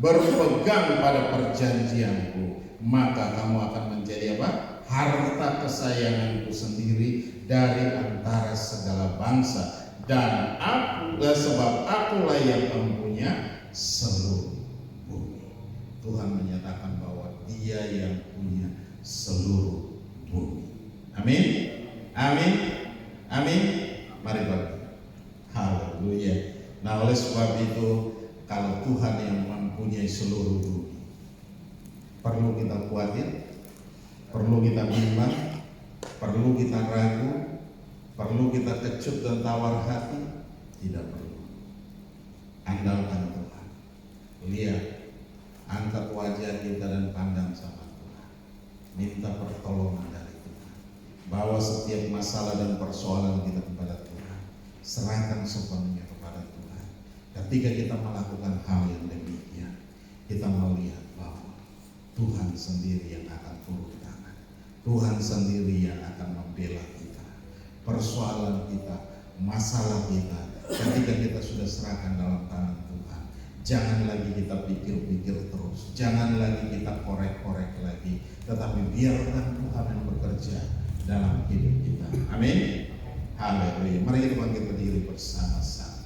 berpegang pada perjanjian-Ku, maka kamu akan menjadi apa? Harta kesayangan-Ku sendiri dari antara segala bangsa, dan sebab Akulah yang mempunyai seluruh bumi. Tuhan menyatakan bahwa Dia yang punya seluruh bumi. Amin. Amin. Amin. Mari Bapak. Haleluya. Nah, oleh sebab itu, kalau Tuhan yang mempunyai seluruh bumi, perlu kita khawatir, perlu kita bimbang, perlu kita ragu, perlu kita kecut dan tawar hati? Tidak perlu. Andalkan Tuhan. Lihat, angkat wajah kita dan pandang sama Tuhan. Minta pertolongan dari Tuhan. Bawa setiap masalah dan persoalan kita kepada Tuhan. Serahkan sepenuhnya kepada Tuhan. Ketika kita melakukan hal yang demikian, kita melihat bahwa Tuhan sendiri yang akan turun tangan. Tuhan sendiri yang akan membela kita. Persoalan kita, masalah kita, ketika kita sudah serahkan dalam tangan Tuhan, jangan lagi kita pikir-pikir terus, jangan lagi kita korek-korek lagi, tetapi biarkan Tuhan yang bekerja dalam hidup kita. Amin. Haleluya. Mari kita bangkit berdiri bersama-sama.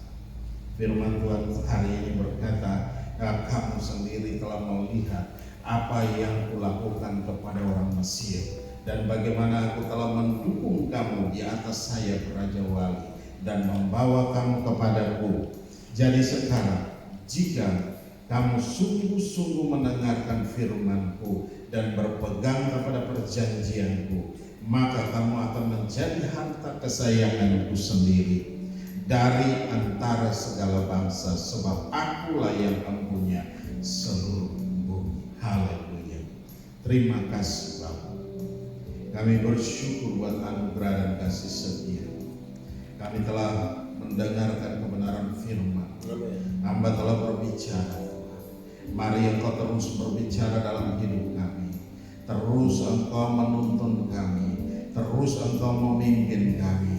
Firman Tuhan hari ini berkata, kamu sendiri telah melihat apa yang kulakukan kepada orang Mesir, dan bagaimana aku telah mendukung kamu di atas sayap Raja Wali dan membawa kamu kepadaku. Jadi sekarang, jika kamu sungguh-sungguh mendengarkan firman-Ku dan berpegang kepada perjanjian-Ku, maka kamu akan menjadi harta kesayangan-Ku sendiri dari antara segala bangsa, sebab Akulah yang mempunyai seluruh bumi. Haleluya. Terima kasih Bapa. Kami bersyukur buat anugerah dan kasih setia. Kami telah mendengarkan kebenaran firman. Hamba telah berbicara. Mari Engkau terus berbicara dalam hidup kami. Terus Engkau menuntun kami. Terus Engkau memimpin kami.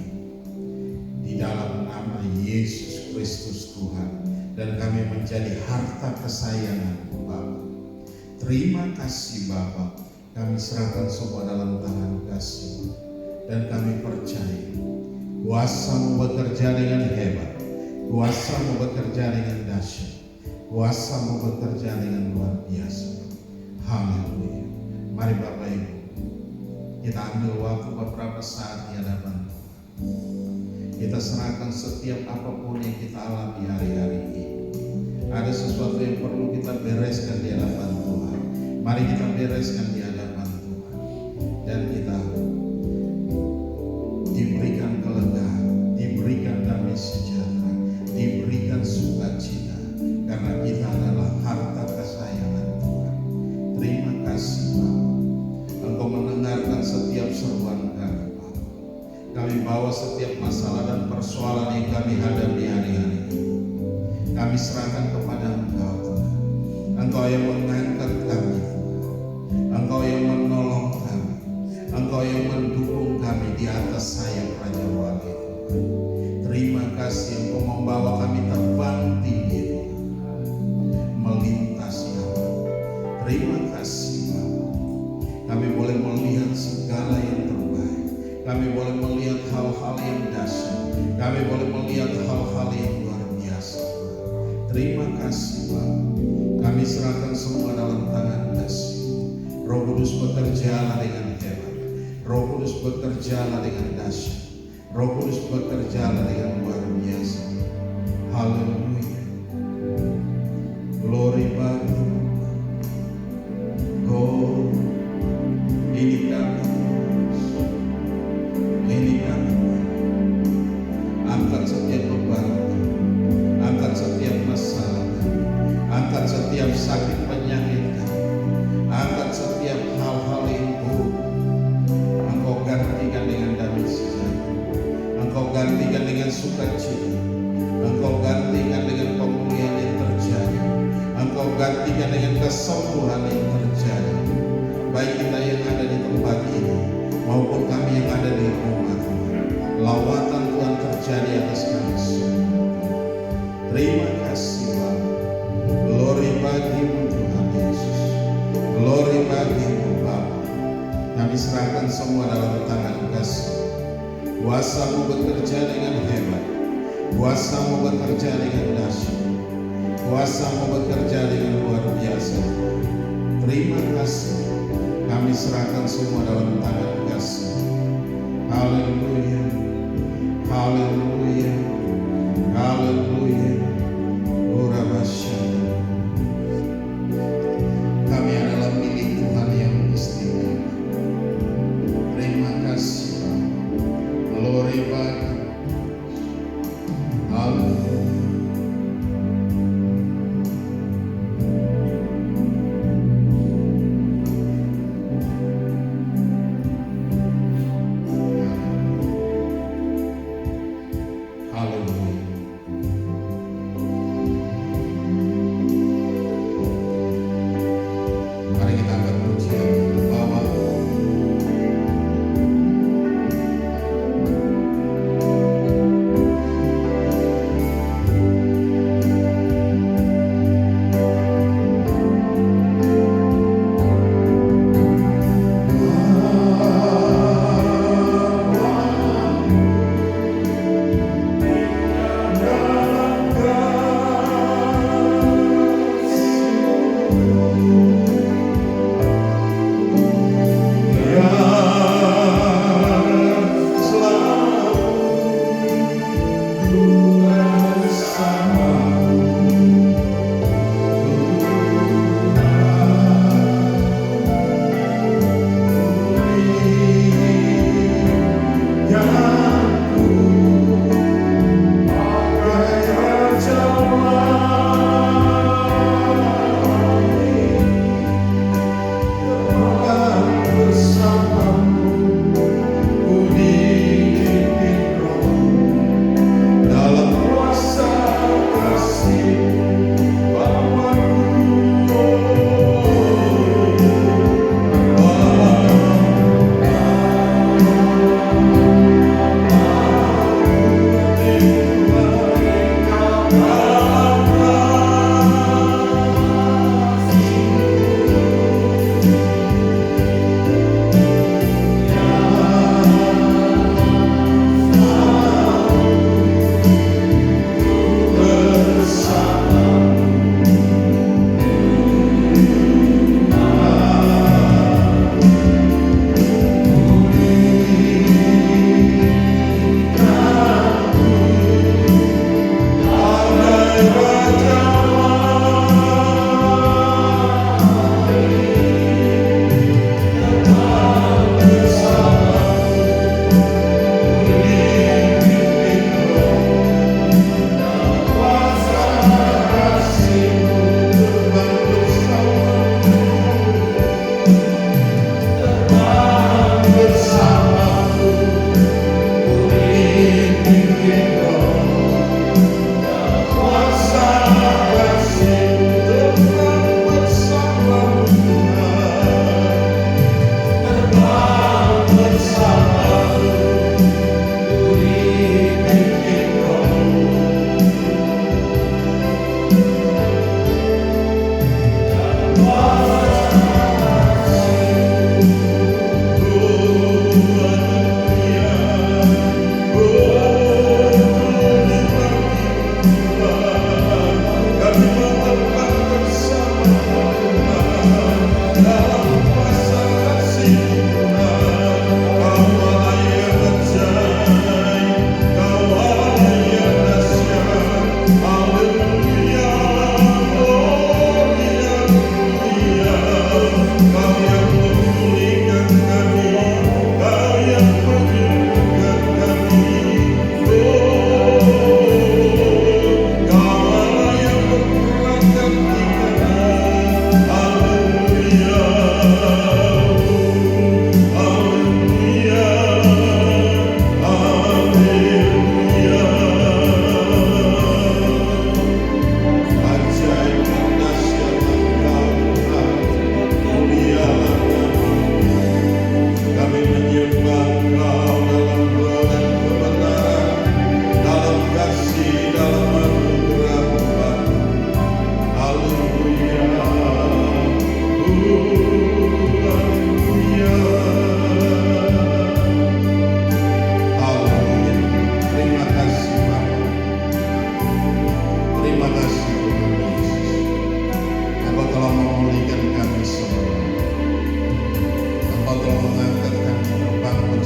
Di dalam nama Yesus Kristus Tuhan. Dan kami menjadi harta kesayangan Bapa. Terima kasih Bapa. Kami serahkan semua dalam tangan kasih, dan kami percaya kuasa-Mu bekerja dengan hebat, kuasa-Mu bekerja dengan dahsyat, kuasa-Mu bekerja dengan luar biasa. Haleluya. Mari Bapak Ibu, kita ambil waktu beberapa saat di hadapan Tuhan. Kita serahkan setiap apapun yang kita alami hari-hari ini. Ada sesuatu yang perlu kita bereskan di hadapan Tuhan. Mari kita bereskan di hadapan Tuhan, dan kita diberikan kelegaan, diberikan damai sejahtera, diberikan sukacita, karena kita adalah harta kesayangan Tuhan. Terima kasih Bapa. Engkau mendengarkan setiap seruan kami Bapa. Kami bawa setiap masalah dan persoalan yang kami hadapi hari-hari ini. Kami serahkan kepada Engkau Tuhan. Engkau yang mengangkat kami Tuhan. Engkau yang menolong kami. Engkau yang mendukung kami di atas sayap Raja Wali Tuhan. Terima kasih Engkau membawa kami terbang tinggi Tuhan, melintasi awan. Terima kasih Bapa. Kami boleh melihat segala yang terbaik. Kami boleh melihat hal-hal yang dahsyat. Kami boleh melihat hal-hal yang luar biasa. Terima kasih Bapa. Kami serahkan semua dalam tangan kasih. Roh Kudus bekerjalah dengan hebat. Roh Kudus bekerjalah dengan dahsyat. Roh Kudus bekerjalah dengan luar biasa. Haleluya. Glory bagi. Oh, ini kami. Ini kami. Angkat setiap beban, angkat setiap masalah, angkat setiap sakit penyakit, angkat setiap hal-hal yang buruk. Engkau gantikan dengan damai sejahtera. Engkau gantikan dengan sukacita. Engkau gantikan dengan pemulihan yang terjadi. Engkau gantikan dengan kesembuhan yang terjadi. Baik kita yang ada di tempat ini maupun kami yang ada di rumah Tuhan. Lawatan Tuhan terjadi atas kami semua. Terima kasih Bapa. Glory bagimu Tuhan Yesus. Glory bagimu Bapa. Kami serahkan semua dalam tangan kasih. Kuasa-Mu bekerja dengan hebat. Kuasa-Mu bekerja dengan dahsyat. Kuasa-Mu bekerja dengan luar biasa. Terima kasih. Kami serahkan semua dalam tangan kasih. Haleluya. Haleluya. Haleluya. Urabasyada. Kami adalah milik Tuhan yang istimewa. Terima kasih Bapa. Glory bagi. Haleluya.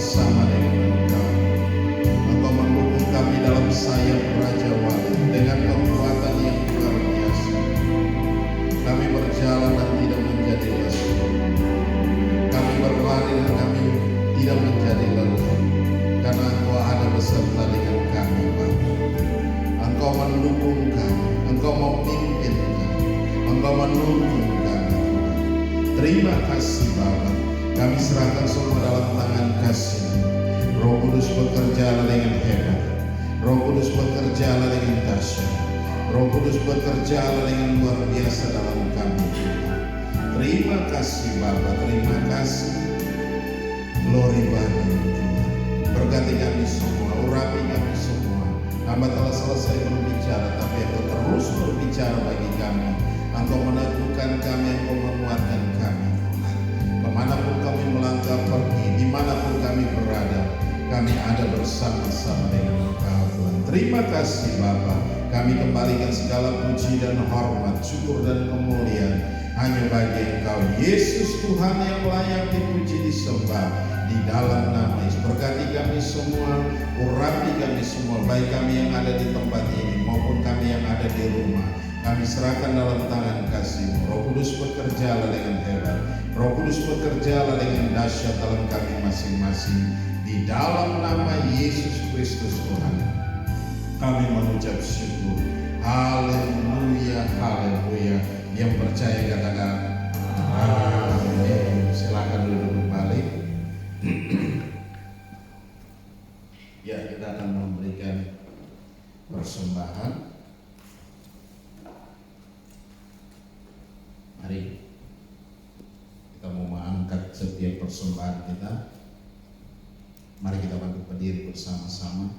bersama dengan Engkau. Engkau mendukung kami dalam sayap Raja Wali dengan kekuatan yang luar biasa. Kami berjalan dan tidak menjadi lesu. Kami berlari dan kami tidak menjadi lelah, karena Engkau ada beserta dengan kami, Bapa. Engkau mendukung kami, Engkau memimpin kami, Engkau menuntun kami. Terima kasih Bapa. Kami serahkan semua dalam tangan kasih. Roh Kudus bekerjalah dengan hebat. Roh Kudus bekerjalah dengan dahsyat. Roh Kudus bekerjalah dengan luar biasa dalam kami. Terima kasih Bapa, terima kasih. Glory bagi Tuhan. Berkati kami semua, urapi kami semua. Hamba telah selesai berbicara, tapi Engkau terus berbicara bagi kami. Engkau meneguhkan kami, Engkau menguatkan kami. Kemanapun kami melangkah pergi, dimanapun kami berada, kami ada bersama-sama dengan Engkau, Tuhan. Terima kasih Bapa. Kami kembalikan segala puji dan hormat, syukur dan kemuliaan hanya bagi Engkau, Yesus Tuhan yang layak dipuji disembah. Di dalam nama Yesus, berkati kami semua, urapi kami semua, baik kami yang ada di tempat ini maupun kami yang ada di rumah. Kami serahkan dalam tangan kasih-Mu. Roh Kudus bekerjalah dengan hebat. Roh Kudus bekerjalah dengan dahsyat dalam kami masing-masing. Di dalam nama Yesus Kristus Tuhan, kami mengucap syukur. Haleluya, haleluya. Yang percaya katakan amin. Silakan duduk balik. Ya, kita akan memberikan persembahan. Mari kita mau mengangkat setiap persembahan kita. Mari kita bantu berdiri bersama-sama.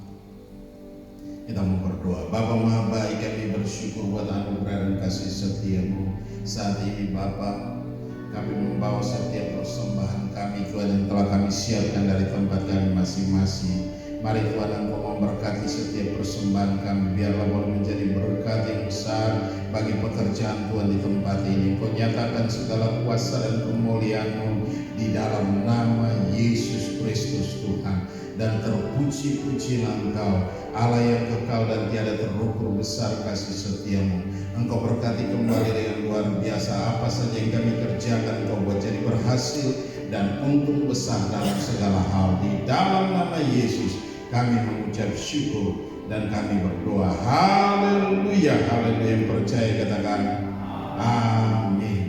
Kita mau berdoa. Bapa Maha Baik, kami bersyukur buat anugerah dan kasih setia-Mu. Saat ini Bapa, kami membawa setiap persembahan kami Tuhan yang telah kami siapkan dari tempat kami masing-masing. Mari Tuhan Engkau memberkati setiap persembahan kami. Biarlah boleh menjadi berkat yang besar bagi pekerjaan Tuhan di tempat ini. Kau nyatakan segala kuasa dan kemuliaan-Mu di dalam nama Yesus Kristus Tuhan. Dan terpuji-pujilah Engkau, Allah yang kekal dan tiada terukur besar kasih setia-Mu. Engkau berkati kembali dengan luar biasa. Apa saja yang kami kerjakan Engkau buat jadi berhasil dan untung besar dalam segala hal. Di dalam nama Yesus kami mengucap syukur dan kami berdoa. Haleluya, haleluya. Yang percaya katakan amin.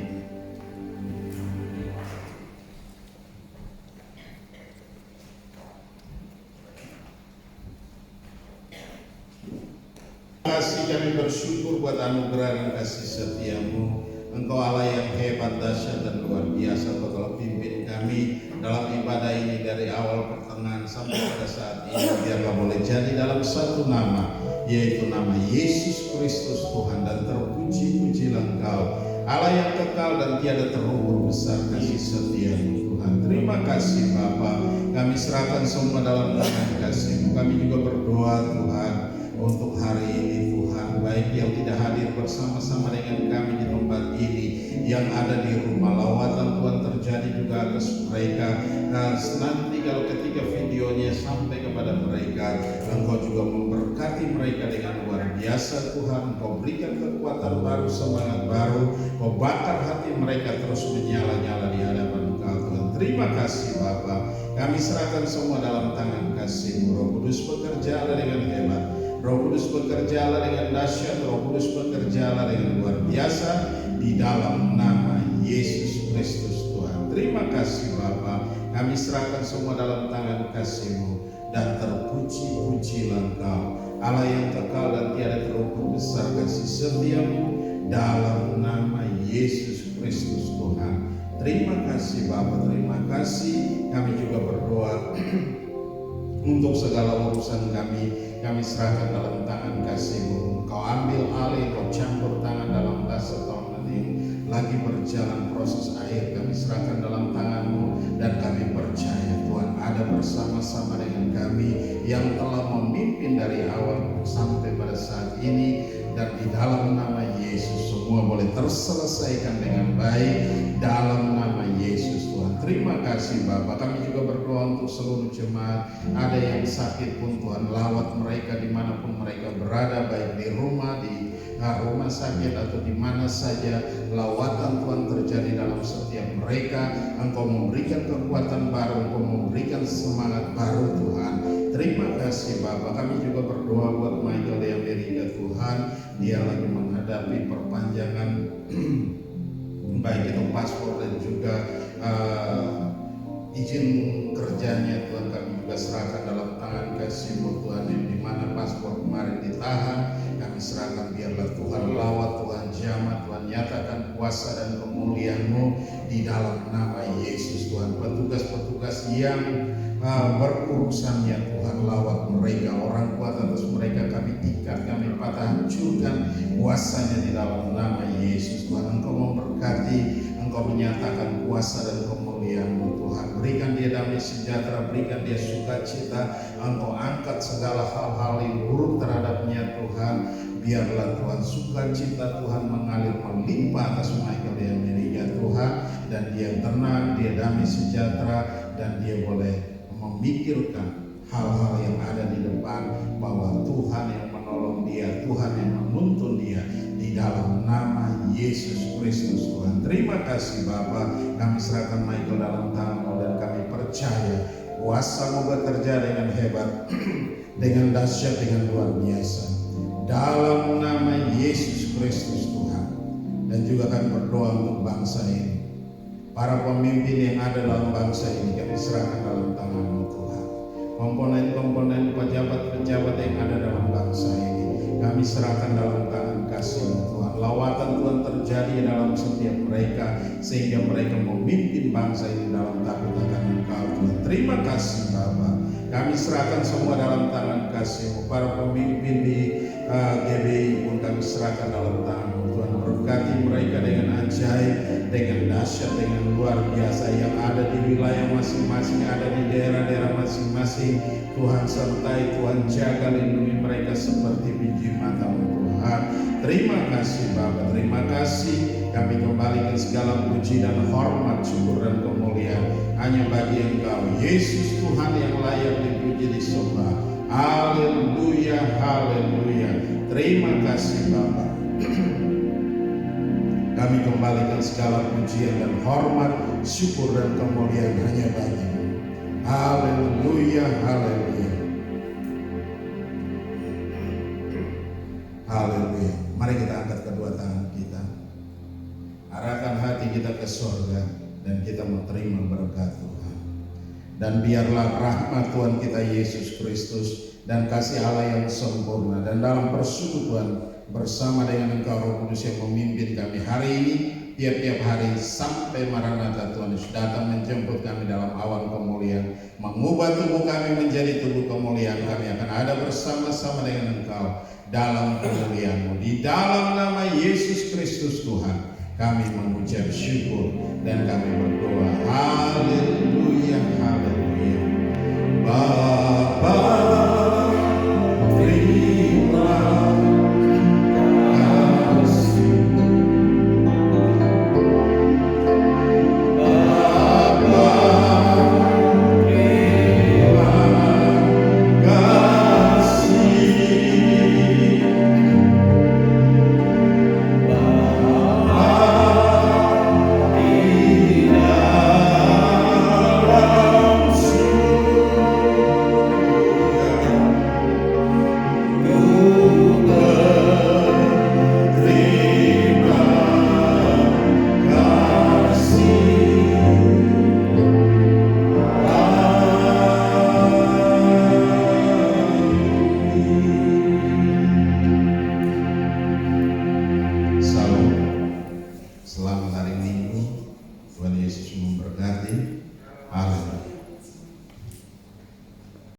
Kasih kami bersyukur buat anugerah dan kasih setia-Mu. Engkau Allah yang hebat, dahsyat dan luar biasa. Engkau telah pimpin kami dalam ibadah ini dari awal pertengahan sampai pada saat ini. Biarlah boleh jadi dalam satu nama, yaitu nama Yesus Kristus Tuhan. Dan terpuji-pujilah Engkau, Allah yang kekal dan tiada terukur besar kasih setia-Mu Tuhan. Terima kasih Bapa. Kami serahkan semua dalam tangan kasih-Mu. Kami juga berdoa Tuhan untuk hari ini Tuhan, baik yang tidak hadir bersama-sama dengan kami di tempat ini, yang ada di rumah, lawatan Tuhan terjadi juga atas mereka. Nah, nanti kalau ketika videonya sampai kepada mereka, Engkau juga memberkati mereka dengan luar biasa Tuhan. Engkau berikan kekuatan baru, semangat baru, Engkau bakar hati mereka terus menyala-nyala di hadapan Engkau Tuhan. Terima kasih Bapa. Kami serahkan semua dalam tangan kasih-Mu. Roh Kudus bekerjalah dengan hebat. Roh Kudus bekerjalah dengan dahsyat. Roh Kudus bekerjalah dengan luar biasa di dalam nama Yesus Kristus Tuhan. Terima kasih Bapa. Kami serahkan semua dalam tangan kasih-Mu. Dan terpuji-pujilah Engkau, Allah yang kekal dan tiada terukur besar kasih setia-Mu dalam nama Yesus Kristus Tuhan. Terima kasih Bapa, terima kasih. Kami juga berdoa untuk segala urusan kami serahkan dalam tangan kasih-Mu. Kau ambil alih, Kau campur tangan dalam dasar tahun ini lagi berjalan proses akhir. Kami serahkan dalam tangan-Mu dan kami percaya Tuhan ada bersama-sama dengan kami yang telah memimpin dari awal sampai pada saat ini. dan di dalam nama Yesus semua boleh terselesaikan dengan baik dalam nama Yesus Tuhan. Terima kasih Bapak. Kami juga berdoa untuk seluruh jemaat. Ada yang sakit pun Tuhan, lawat mereka dimanapun mereka berada, baik di rumah, di rumah sakit atau di mana saja. Lawatan Tuhan terjadi dalam setiap mereka. Engkau memberikan kekuatan baru, Engkau memberikan semangat baru Tuhan. Terima kasih Bapak. Kami juga berdoa buat Michael di Amerika Tuhan. Dia lagi menghadapi perpanjangan baik itu paspor dan juga izin kerjanya Tuhan. Kami juga serahkan dalam tangan kasih-Mu Tuhan, yang dimana paspor kemarin ditahan. Kami serahkan, biarlah Tuhan lawat, Tuhan jamah, Tuhan nyatakan kuasa dan kemuliaan-Mu di dalam nama Yesus Tuhan. Petugas-petugas yang berurusan ya Tuhan, lawat mereka, orang kuat atas mereka kami ikat, kami patah hancurkan kuasanya di dalam nama Yesus Tuhan. Engkau memberkati, Engkau menyatakan kuasa dan kemuliaan-Mu Tuhan. Berikan dia damai sejahtera, berikan dia sukacita. Engkau angkat segala hal-hal yang buruk terhadapnya Tuhan. Biarlah Tuhan sukacita Tuhan mengalir melimpah atas Michael di Amerika Tuhan, dan dia tenang, dia damai sejahtera, dan dia boleh memikirkan hal-hal yang ada di depan, bahwa Tuhan yang menolong dia, Tuhan yang menuntun dia di dalam nama Yesus Kristus Tuhan. Terima kasih Bapa. Kami serahkan Michael dalam tangan-Mu, dan kami percaya kuasa-Mu bekerja dengan hebat, dengan dahsyat, dengan luar biasa dalam nama Yesus Kristus Tuhan. Dan juga kami berdoa untuk bangsa ini, para pemimpin yang ada dalam bangsa ini kami serahkan dalam tangan-Mu Tuhan. Komponen-komponen pejabat-pejabat yang ada dalam bangsa ini kami serahkan dalam tangan kasih-Mu Tuhan. Lawatan Tuhan terjadi dalam setiap mereka, sehingga mereka memimpin bangsa ini dalam takut akan Engkau Tuhan. Terima kasih Bapa. Kami serahkan semua dalam tangan kasih-Mu. Para pemimpin di GBI pun kami serahkan dalam tangan-Mu Tuhan. Berkati mereka dengan ajaib, dengan dahsyat, dengan luar biasa yang ada di wilayah masing-masing, ada di daerah-daerah masing-masing. Tuhan sertai, Tuhan jaga, lindungi mereka seperti biji mata-Mu Tuhan. Terima kasih Bapa, terima kasih. Kami kembalikan segala puji dan hormat, syukur dan kemuliaan hanya bagi Engkau Yesus Tuhan, yang layak dipuji, disembah. Haleluya, haleluya. Terima kasih Bapa. Kami kembalikan segala pujian dan hormat, syukur dan kemuliaan hanya bagi-Mu. Haleluya, haleluya. Haleluya. Mari kita angkat kedua tangan kita, arahkan hati kita ke surga, dan kita menerima berkat Tuhan. Dan biarlah rahmat Tuhan kita Yesus Kristus dan kasih Allah yang sempurna dan dalam persekutuan bersama dengan Engkau Roh Kudus yang memimpin kami hari ini, tiap-tiap hari sampai Maranatha Tuhan Yesus datang menjemput kami dalam awan kemuliaan, mengubah tubuh kami menjadi tubuh kemuliaan. Kami akan ada bersama-sama dengan Engkau dalam kemuliaan-Mu. Di dalam nama Yesus Kristus Tuhan kami mengucap syukur dan kami berdoa. Haleluya.